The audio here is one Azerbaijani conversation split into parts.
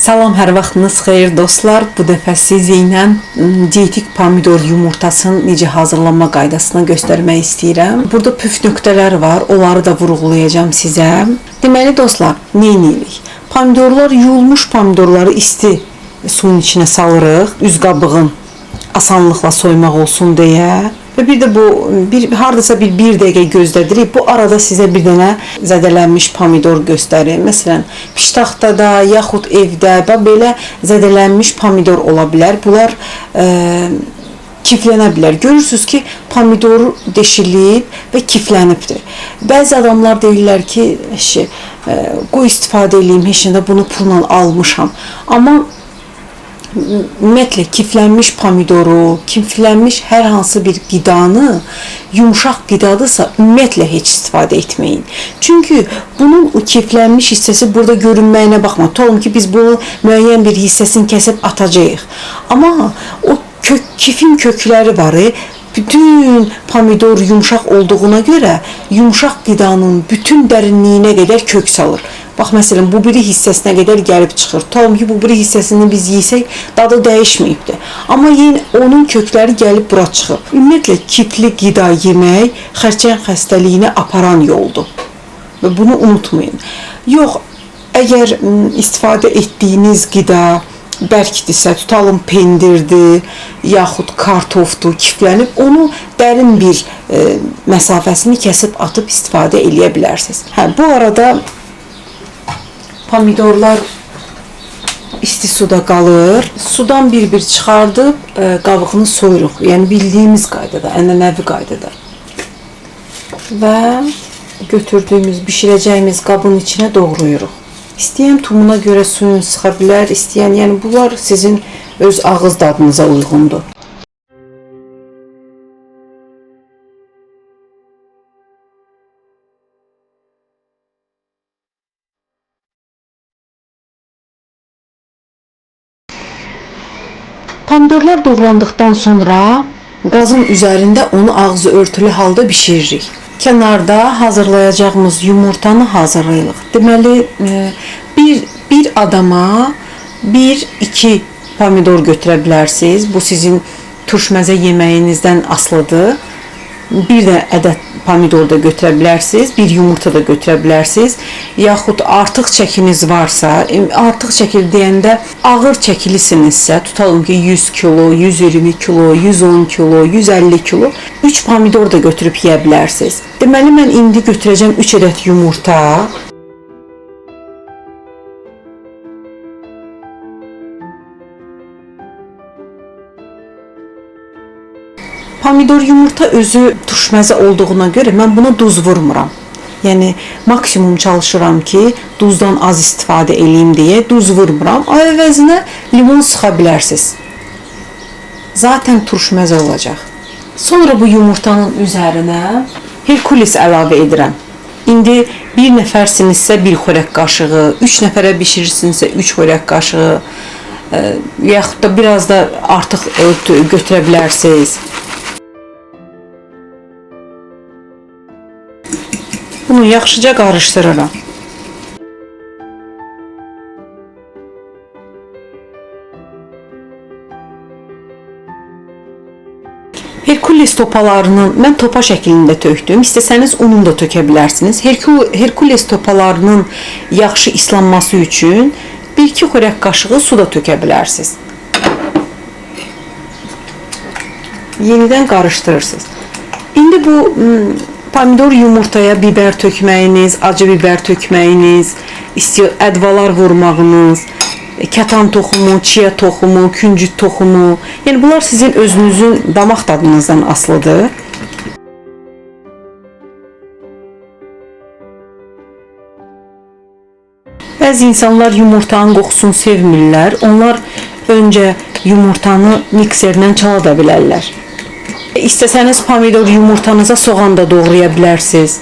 Salam, hər vaxtınız xeyir dostlar. Bu dəfə sizlə dietik pomidor yumurtasını necə hazırlanma qaydasını göstərmək istəyirəm. Burada püf nöqtələr var, onları da vurğulayacağam sizə. Deməli dostlar, nə edirik? Pomidorlar, yuyulmuş pomidorları isti suyun içinə salırıq, üz qabığın asanlıqla soymaq olsun deyə. Və bir də bu hardasa bir dəqiqə gözlədirik. Bu arada sizə bir dənə zədələnmiş pomidor göstərim. Məsələn, piştaxtada yaxud evdə belə zədələnmiş pomidor ola bilər. Bunlar kiflənə bilər. Görürsünüz ki, pomidor deşilib və kiflənibdir. Bəzi adamlar deyirlər ki, qoy istifadə edeyim, heç nə də bunu pulla almışam. Amma ümumiyyətlə kiflənmiş pomidoru, kiflənmiş hər hansı bir qidanı, yumuşaq qidadırsa ümumiyyətlə heç istifadə etməyin. Çünki bunun kiflənmiş hissəsi burada görünməyinə baxma. Tutalım ki, biz bunun müəyyən bir hissəsini kəsib atacağıq. Amma o kifin kökləri var. Bütün pomidor yumuşaq olduğuna görə yumuşaq qidanın bütün dərinliyinə qədər kök salır. Bax, məsələn, bu biri hissəsinə qədər gəlib çıxır. Tutalım ki, bu biri hissəsini biz yesək, dadı dəyişməyibdir. Amma yenə onun kökləri gəlib bura çıxır. Ümumiyyətlə, kifli qida yemək xərçəng xəstəliyinə aparan yoldur. Və bunu unutmayın. Yox, əgər istifadə etdiyiniz qida bərkdirsə, tutalım pendirdir, yaxud kartofdur, kiflənib, onu dərin bir məsafəsini kəsib atıb istifadə edə bilərsiniz. Bu arada pomidorlar isti suda qalır. Sudan bir çıxardıb qabığını soyuruq. Yəni bildiyimiz qaydada, ənənəvi qaydada. Və götürdüyümüz, bişirəcəyimiz qabın içinə doğrayırıq. İstəyən tumuna görə suyunu sıxa bilər, istəyən, yəni bunlar sizin öz ağız dadınıza uyğundur. Pomidorlar doğrandıqdan sonra qazın üzərində onu ağzı örtülü halda bişiririk. Kənarda hazırlayacağımız yumurtanı hazırlayırıq. Deməli, bir adama 1-2 pomidor götürə bilərsiniz. Bu sizin turşməzə yeməyinizdən asılıdır. Bir də ədəd pomidor da götürə bilərsiniz, bir yumurta da götürə bilərsiniz. Yaxud artıq çəkiniz varsa, artıq çəkil deyəndə ağır çəkilisinizsə, tutalım ki 100 kilo, 120 kilo, 110 kilo, 150 kilo, 3 pomidor da götürüb yeyə bilərsiniz. Deməli, mən indi götürəcəm 3 ədəd yumurta. Pomidor yumurta özü turşməzə olduğuna görə mən buna duz vurmuram. Yəni, maksimum çalışıram ki, duzdan az istifadə edeyim deyə duz vurmuram. Əvəzinə limon sıxa bilərsiniz. Zaten turşməzə olacaq. Sonra bu yumurtanın üzərinə Herkules əlavə edirəm. İndi bir nəfərsinizsə 1 xörək qaşığı, 3 nəfərə bişirirsinizsə 3 xörək qaşığı, yaxud da biraz da artıq götürə bilərsiniz. Bunu yaxşıca qarışdırıram. Herkules topalarını mən topa şəklində tökdüm. İstəsəniz ununu da tökə bilərsiniz. Herkules topalarının yaxşı islanması üçün 1-2 xörək qaşığı su da tökə bilərsiniz. Yenidən qarışdırırsınız. İndi bu pomidor yumurtaya biber tökməyiniz, acı biber tökməyiniz, ədvalar vurmağınız, kətan toxumu, çiya toxumu, küncüt toxumu, yəni bunlar sizin özünüzün damaq dadınızdan asılıdır. Bəzi insanlar yumurtanın qoxusunu sevmirlər. Onlar öncə yumurtanı mikserlə çala da bilərlər. İstəsəniz pomidor yumurtanıza soğan da doğraya bilərsiniz.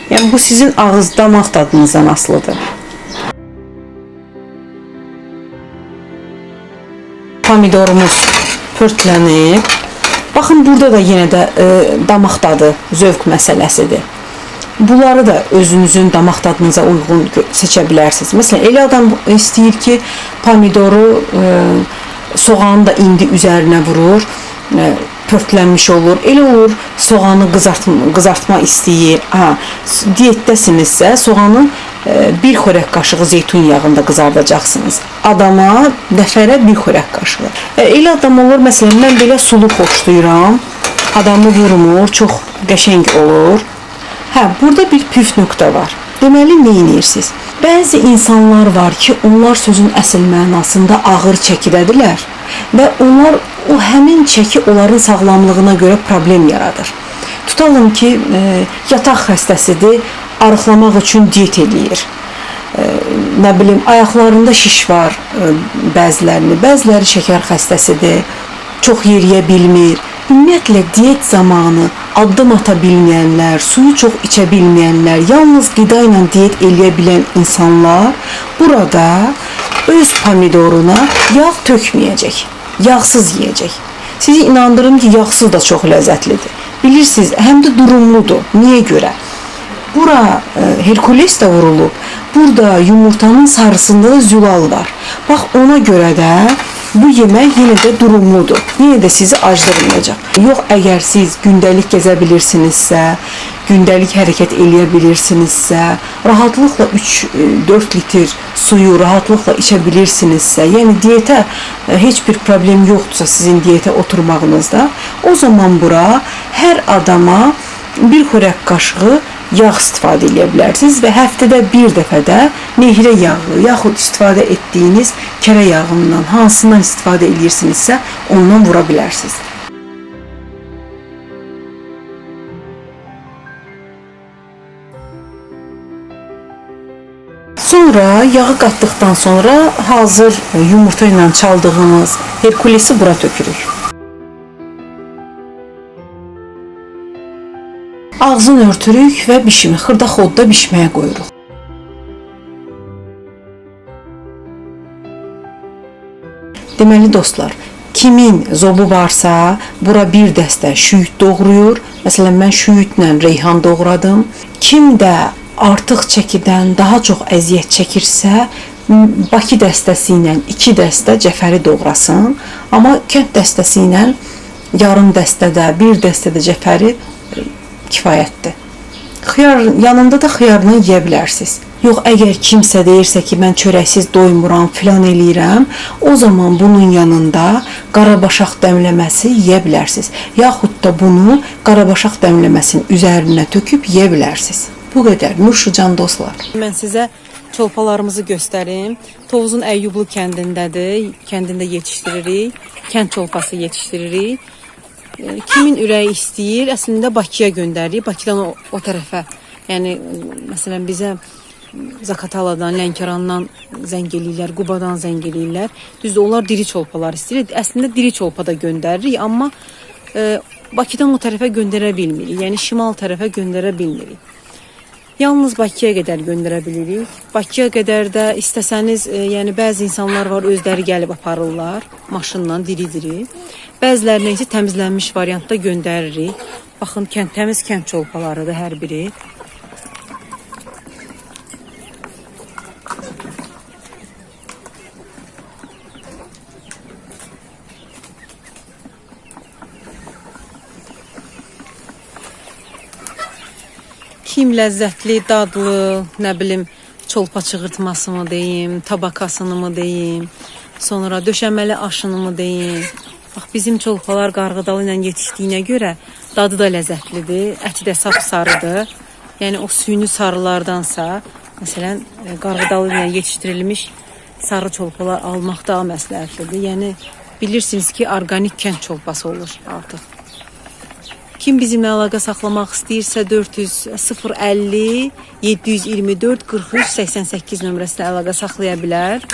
Yəni bu sizin ağız damaq dadınızdan asılıdır. Pomidorumuz pörtlənib. Baxın, burada da yenə də damaq dadı, zövq məsələsidir. Bunları da özünüzün damaq tadınıza uyğun seçə bilərsiniz. Məsələn, elə adam istəyir ki, pomidoru, soğanı da indi üzərinə vurur, pörtlənmiş olur. Elə olur, soğanı qızartma istəyir. Diyetdəsinizsə, soğanı bir xörək qaşığı zeytun yağında qızardacaqsınız. Adama nəfərə bir xörək qaşığı. Elə adam olur, məsələn, mən belə sulu xoşlayıram. Adamı vurmur, çox qəşəng olur. Burada bir püf nöqtə var. Deməli, nə edirsiniz? Bəzi insanlar var ki, onlar sözün əsl mənasında ağır çəkidədirlər və onlar o həmin çəki onların sağlamlığına görə problem yaradır. Tutalım ki, yataq xəstəsidir, arıqlamaq üçün diyet eləyir. Nə bilim, ayaqlarında şiş var bəziləri şəkər xəstəsidir, çox yeriyə bilmir. Ümumiyyətlə, diyet zamanı addım ata bilməyənlər, suyu çox içə bilməyənlər, yalnız qida ilə diyet eləyə bilən insanlar burada öz pomidoruna yağ tökməyəcək, yağsız yeyəcək. Sizi inandırım ki, yağsız da çox ləzzətlidir. Bilirsiniz, həm də durumludur. Niyə görə? Bura Herkules də vurulub. Burada yumurtanın sarısında da zülal var. Bax, ona görə də bu yemək yenə də durumludur. Yenə də sizi acdırmayacaq. Yox, əgər siz gündəlik gəzə bilirsinizsə, gündəlik hərəkət eləyə bilirsinizsə, rahatlıqla 3-4 litr suyu rahatlıqla içə bilirsinizsə, yəni diyetə heç bir problem yoxdursa sizin diyetə oturmağınızda, o zaman bura hər adama bir xörək qaşığı yağ istifadə edə bilərsiniz və həftədə bir dəfə də nehrə yağı, yaxud istifadə etdiyiniz kərə yağından, hansından istifadə edirsinizsə, ondan vura bilərsiniz. Sonra yağı qatdıqdan sonra hazır yumurta ilə çaldığımız Herkulesi bura tökürük. Ağzını örtürük və bişimi xırda xodda bişməyə qoyuruq. Deməli dostlar, kimin zobu varsa bura bir dəstə şüyüd doğrayır. Məsələn, mən şüyüdlə reyhan doğradım. Kim də artıq çəkidən daha çox əziyyət çəkirsə, Bakı dəstəsi ilə 2 dəstə cəfəri doğrasın. Amma kənd dəstəsi ilə yarım dəstədə, bir dəstədə cəfəri kifayətdir. Xiyar yanında da xiyarını yeyə bilərsiniz. Yox, əgər kimsə deyirsə ki, mən çörəksiz doymuram, filan eləyirəm, o zaman bunun yanında qarabaşaq dəmləməsi yeyə bilərsiniz. Yaxud da bunu qarabaşaq dəmləməsinin üzərinə töküb yeyə bilərsiniz. Bu qədər. Nuşucan dostlar. Mən sizə çolpalarımızı göstərim. Tovuzun Əyyublu kəndindədir. Kəndində yetişdiririk. Kənd çolpası yetişdiririk. Kimin ürəyi istəyir, əslində Bakıya göndəririk. Bakıdan o tərəfə, yəni məsələn bizə Zakataladan, Lənkərandan zəng eləyirlər, Qubadan zəng eləyirlər. Düzdür, onlar diri çolpalar istəyir. Əslində diri çolpa da göndəririk, amma Bakıdan o tərəfə göndərə bilmirik. Yəni şimal tərəfə göndərə bilmirik. Yalnız Bakıya qədər göndərə bilirik. Bakıya qədər də istəsəniz, yəni bəzi insanlar var, özləri gəlib aparırlar maşınla diri-diri. Bəzilərinə isə təmizlənmiş variantda göndəririk. Baxın, təmiz kənd çolpalarıdır hər biri. Kim ləzzətli, dadlı, nə bilim, çolpa çığırtması mı deyim, tabakasını mı deyim, sonra döşəməli aşını mı deyim. Bax, bizim çolpalar qarğıdalı ilə yetişdiyinə görə dadı da ləzzətlidir, əti də sap-sarıdır. Yəni o süni sarılardansa, məsələn, qarğıdalı ilə yetişdirilmiş sarı çolpalar almaq daha məsləhətlidir. Yəni bilirsiniz ki, orqanik kənd çolpası olur artıq. Kim bizimlə əlaqə saxlamaq istəyirsə 400 050 724 43 88 nömrəsində əlaqə saxlaya bilər.